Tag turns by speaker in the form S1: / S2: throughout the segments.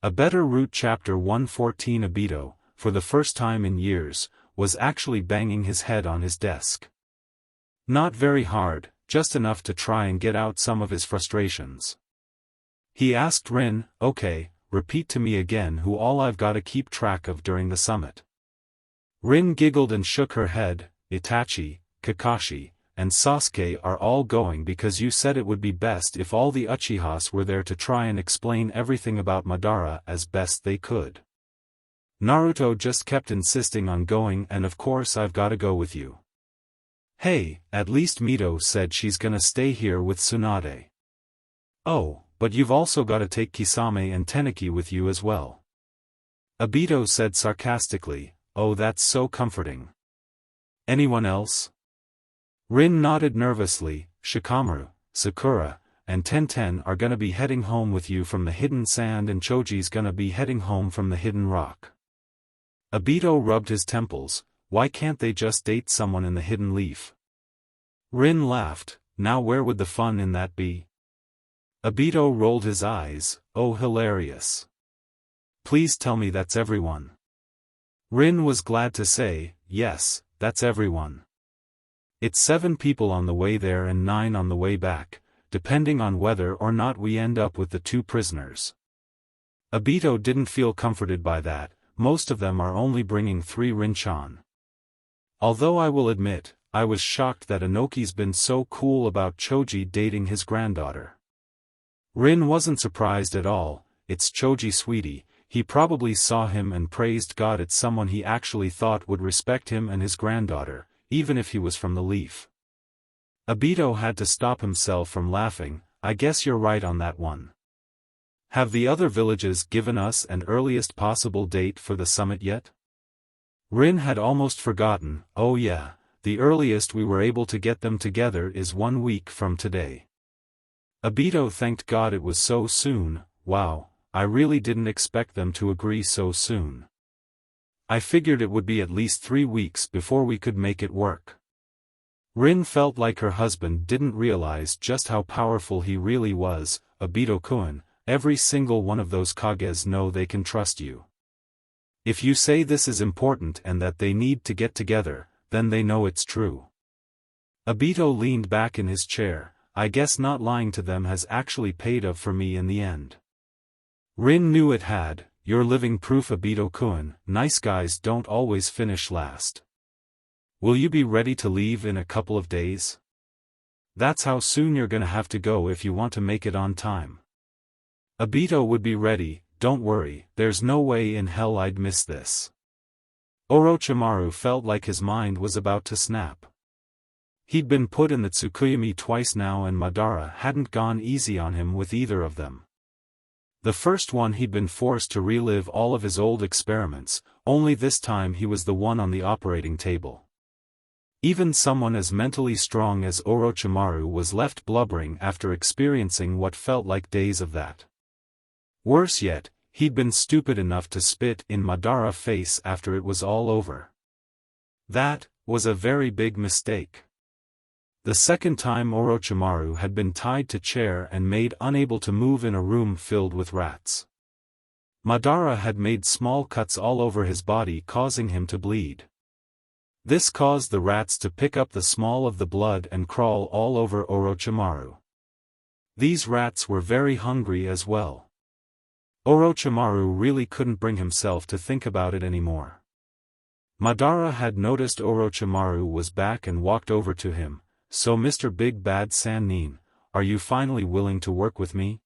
S1: A Better Route Chapter 114. Obito, for the first time in years, was actually banging his head on his desk. Not very hard, just enough to try and get out some of his frustrations. He asked Rin, "Okay, repeat to me again who all I've gotta keep track of during the summit." Rin giggled and shook her head. "Itachi, Kakashi, and Sasuke are all going because you said it would be best if all the Uchihas were there to try and explain everything about Madara as best they could. Naruto just kept insisting on going, and of course I've gotta go with you. Hey, at least Mito said she's gonna stay here with Tsunade. Oh, but you've also gotta take Kisame and Tenaki with you as well." Obito said sarcastically. "Oh, that's so comforting. Anyone else?" Rin nodded nervously. "Shikamaru, Sakura, and Tenten are gonna be heading home with you from the Hidden Sand, and Choji's gonna be heading home from the Hidden Rock." Obito rubbed his temples. "Why can't they just date someone in the Hidden Leaf?" Rin laughed. "Now where would the fun in that be?" Obito rolled his eyes. "Oh, hilarious. Please tell me that's everyone." Rin was glad to say, "Yes, that's everyone. It's 7 people on the way there and 9 on the way back, depending on whether or not we end up with the 2 prisoners." Obito didn't feel comforted by that. Most of them are only bringing 3 Rinchan. Although I will admit, I was shocked that Inoki's been so cool about Choji dating his granddaughter. Rin wasn't surprised at all. It's Choji, sweetie. He probably saw him and praised God it's someone he actually thought would respect him and his granddaughter, even if he was from the Leaf. Obito had to stop himself from laughing. "I guess you're right on that one. Have the other villages given us an earliest possible date for the summit yet?" Rin had almost forgotten. "Oh yeah, the earliest we were able to get them together is 1 week from today." Obito thanked God it was so soon. "Wow, I really didn't expect them to agree so soon. I figured it would be at least 3 weeks before we could make it work." Rin felt like her husband didn't realize just how powerful he really was. "Obito-kun, every single one of those Kages know they can trust you. If you say this is important and that they need to get together, then they know it's true." Obito leaned back in his chair. "I guess not lying to them has actually paid off for me in the end." Rin knew it had. "You're living proof, Obito-kun. Nice guys don't always finish last. Will you be ready to leave in a couple of days? That's how soon you're gonna have to go if you want to make it on time." Obito would be ready. "Don't worry, there's no way in hell I'd miss this." Orochimaru felt like his mind was about to snap. He'd been put in the Tsukuyomi twice now, and Madara hadn't gone easy on him with either of them. The first one he'd been forced to relive all of his old experiments, only this time he was the one on the operating table. Even someone as mentally strong as Orochimaru was left blubbering after experiencing what felt like days of that. Worse yet, he'd been stupid enough to spit in Madara's face after it was all over. That was a very big mistake. The second time Orochimaru had been tied to chair and made unable to move in a room filled with rats. Madara had made small cuts all over his body, causing him to bleed. This caused the rats to pick up the small of the blood and crawl all over Orochimaru. These rats were very hungry as well. Orochimaru really couldn't bring himself to think about it anymore. Madara had noticed Orochimaru was back and walked over to him. "So Mr. Big Bad Sannin, are you finally willing to work with me?"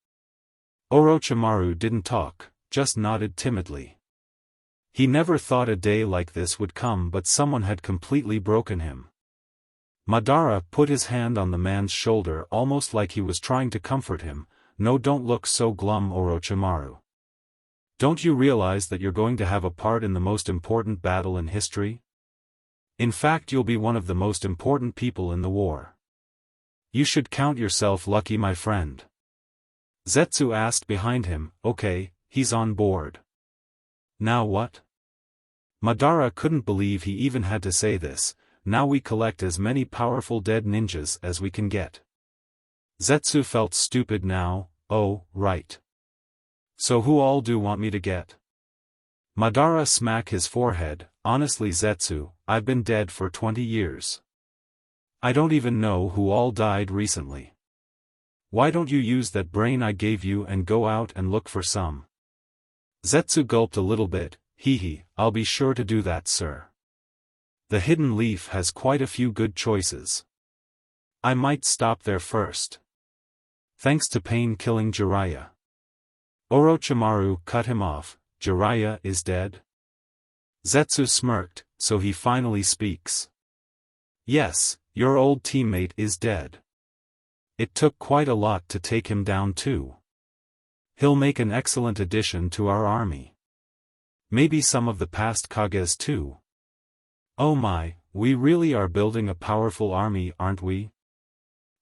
S1: Orochimaru didn't talk, just nodded timidly. He never thought a day like this would come, but someone had completely broken him. Madara put his hand on the man's shoulder almost like he was trying to comfort him. "No, don't look so glum, Orochimaru. Don't you realize that you're going to have a part in the most important battle in history? In fact, you'll be one of the most important people in the war. You should count yourself lucky, my friend." Zetsu asked behind him. "Okay, he's on board. Now what?" Madara couldn't believe he even had to say this. "Now we collect as many powerful dead ninjas as we can get." Zetsu felt stupid now. "Oh, right. So who all do want me to get? Madara smack his forehead, honestly Zetsu, I've been dead for 20 years. I don't even know who all died recently. Why don't you use that brain I gave you and go out and look for some? Zetsu gulped a little bit, hee, I'll be sure to do that, sir. The Hidden Leaf has quite a few good choices. I might stop there first. Thanks to pain-killing Jiraiya. Orochimaru cut him off. Jiraiya is dead? Zetsu smirked, so he finally speaks. Yes, your old teammate is dead. It took quite a lot to take him down too. He'll make an excellent addition to our army. Maybe some of the past Kages too. Oh my, we really are building a powerful army, aren't we?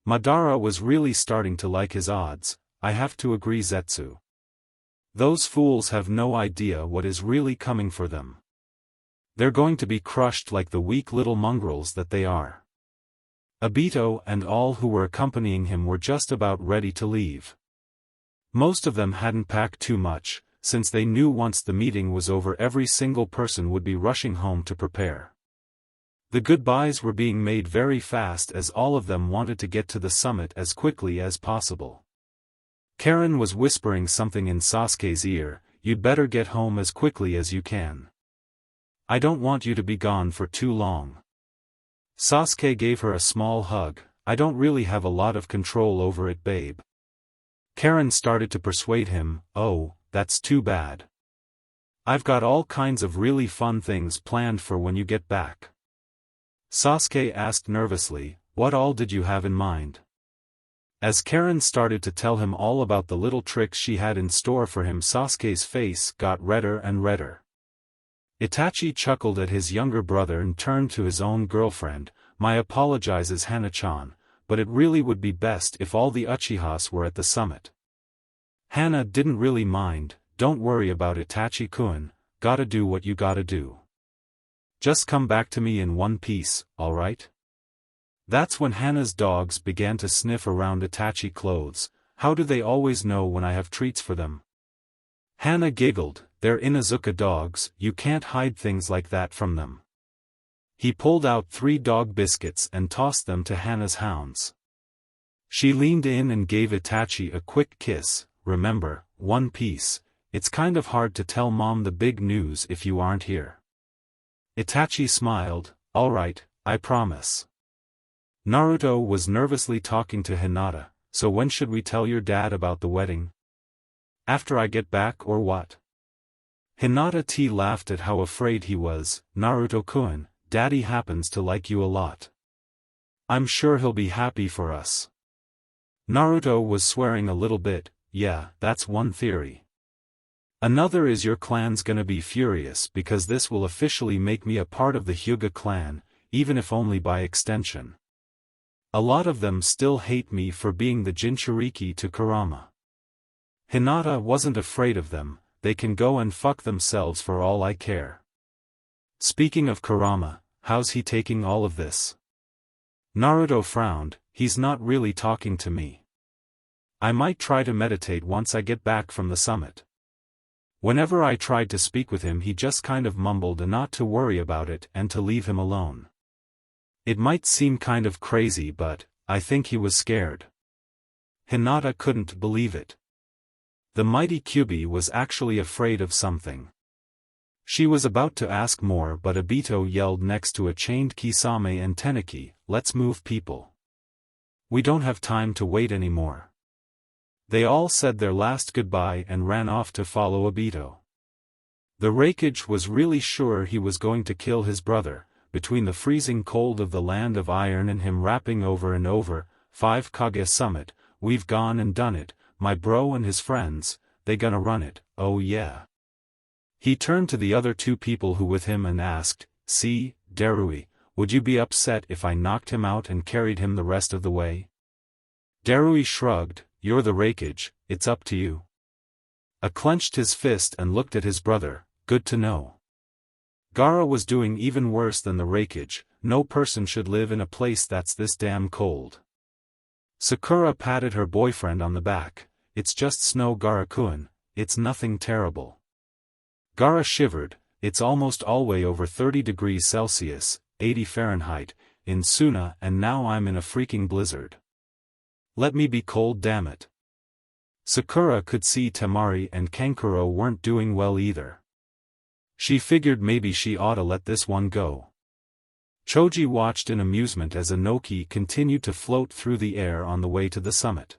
S1: Madara was really starting to like his odds, I have to agree, Zetsu. Those fools have no idea what is really coming for them. They're going to be crushed like the weak little mongrels that they are. Obito and all who were accompanying him were just about ready to leave. Most of them hadn't packed too much, since they knew once the meeting was over every single person would be rushing home to prepare. The goodbyes were being made very fast as all of them wanted to get to the summit as quickly as possible. Karen was whispering something in Sasuke's ear, you'd better get home as quickly as you can. I don't want you to be gone for too long. Sasuke gave her a small hug, I don't really have a lot of control over it, babe. Karen started to persuade him, oh, that's too bad. I've got all kinds of really fun things planned for when you get back. Sasuke asked nervously, what all did you have in mind? As Karen started to tell him all about the little tricks she had in store for him, Sasuke's face got redder and redder. Itachi chuckled at his younger brother and turned to his own girlfriend, my apologizes Hana-chan, but it really would be best if all the Uchihas were at the summit. Hana didn't really mind, don't worry about Itachi-kun, gotta do what you gotta do. Just come back to me in one piece, alright? That's when Hana's dogs began to sniff around Itachi clothes, how do they always know when I have treats for them? Hana giggled, they're Inuzuka dogs, you can't hide things like that from them. He pulled out 3 dog biscuits and tossed them to Hana's hounds. She leaned in and gave Itachi a quick kiss, remember, one piece, it's kind of hard to tell mom the big news if you aren't here. Itachi smiled, alright, I promise. Naruto was nervously talking to Hinata, so when should we tell your dad about the wedding? After I get back or what? Hinata laughed at how afraid he was, Naruto-kun, daddy happens to like you a lot. I'm sure he'll be happy for us. Naruto was swearing a little bit, yeah, that's one theory. Another is your clan's gonna be furious because this will officially make me a part of the Hyuga clan, even if only by extension. A lot of them still hate me for being the Jinchuriki to Kurama. Hinata wasn't afraid of them, they can go and fuck themselves for all I care. Speaking of Kurama, how's he taking all of this? Naruto frowned, he's not really talking to me. I might try to meditate once I get back from the summit. Whenever I tried to speak with him he just kind of mumbled not to worry about it and to leave him alone. It might seem kind of crazy but, I think he was scared. Hinata couldn't believe it. The mighty Kyubi was actually afraid of something. She was about to ask more but Obito yelled next to a chained Kisame and Teneki, let's move people. We don't have time to wait anymore. They all said their last goodbye and ran off to follow Obito. The Raikage was really sure he was going to kill his brother, between the freezing cold of the land of iron and him rapping over and over, 5 Kage Summit, we've gone and done it, my bro and his friends, they gonna run it, oh yeah. He turned to the other 2 people who with him and asked, see, Darui, would you be upset if I knocked him out and carried him the rest of the way? Darui shrugged, you're the Raikage, it's up to you. Clenched his fist and looked at his brother, good to know. Gaara was doing even worse than the Raikage, no person should live in a place that's this damn cold. Sakura patted her boyfriend on the back, it's just snow Gaara-kun, it's nothing terrible. Gaara shivered. It's almost always over 30 degrees Celsius, 80 Fahrenheit, in Suna, and now I'm in a freaking blizzard. Let me be cold, damn it. Sakura could see Temari and Kankuro weren't doing well either. She figured maybe she oughta let this one go. Choji watched in amusement as Inoki continued to float through the air on the way to the summit.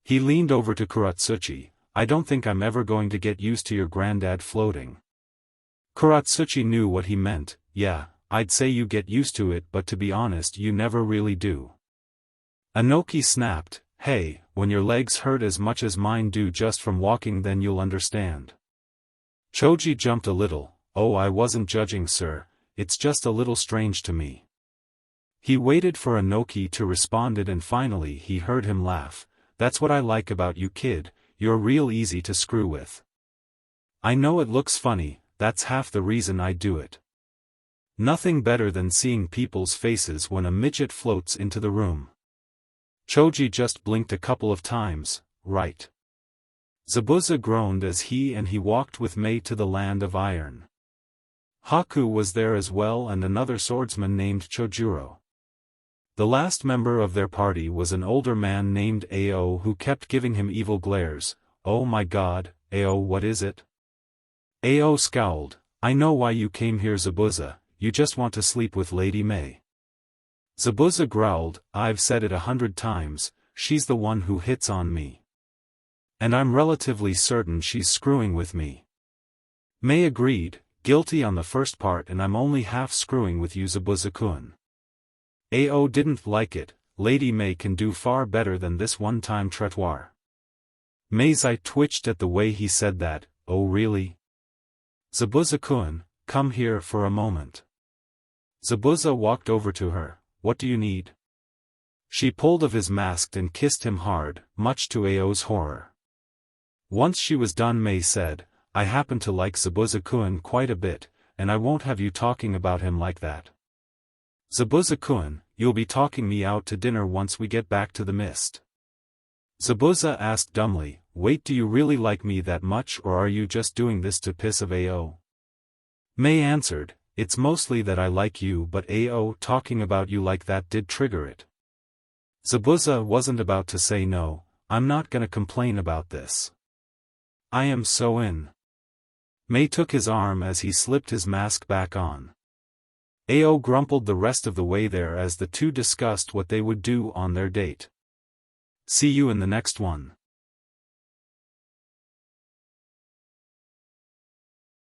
S1: He leaned over to Kuratsuchi. I don't think I'm ever going to get used to your granddad floating. Kuratsuchi knew what he meant. Yeah, I'd say you get used to it, but to be honest you never really do. Inoki snapped, hey, when your legs hurt as much as mine do just from walking then you'll understand. Choji jumped a little. Oh, I wasn't judging, sir, it's just a little strange to me. He waited for Inoki to respond and finally he heard him laugh. That's what I like about you, kid, you're real easy to screw with. I know it looks funny, that's half the reason I do it. Nothing better than seeing people's faces when a midget floats into the room. Choji just blinked a couple of times, right. Zabuza groaned as he walked with Mei to the land of iron. Haku was there as well and another swordsman named Chojuro. The last member of their party was an older man named Ao who kept giving him evil glares. Oh my god, Ao, what is it? Ao scowled. I know why you came here, Zabuza, you just want to sleep with Lady Mei. Zabuza growled, I've said it 100 times, she's the one who hits on me. And I'm relatively certain she's screwing with me. Mei agreed, guilty on the first part and I'm only half screwing with you, Zabuza-kun. Ao didn't like it. Lady Mei can do far better than this one-time trottoir. Mei's eye twitched at the way he said that. Oh really? Zabuza-kun, come here for a moment. Zabuza walked over to her. What do you need? She pulled off his mask and kissed him hard, much to Ao's horror. Once she was done, Mei said, I happen to like Zabuza-kun quite a bit, and I won't have you talking about him like that. Zabuza-kun, you'll be talking me out to dinner once we get back to the mist. Zabuza asked dumbly, wait, do you really like me that much or are you just doing this to piss off Ao? Mei answered, it's mostly that I like you, but Ao talking about you like that did trigger it. Zabuza wasn't about to say no, I'm not gonna complain about this. I am so in. Mei took his arm as he slipped his mask back on. Ao grumbled the rest of the way there as the two discussed what they would do on their date. See you in the next one.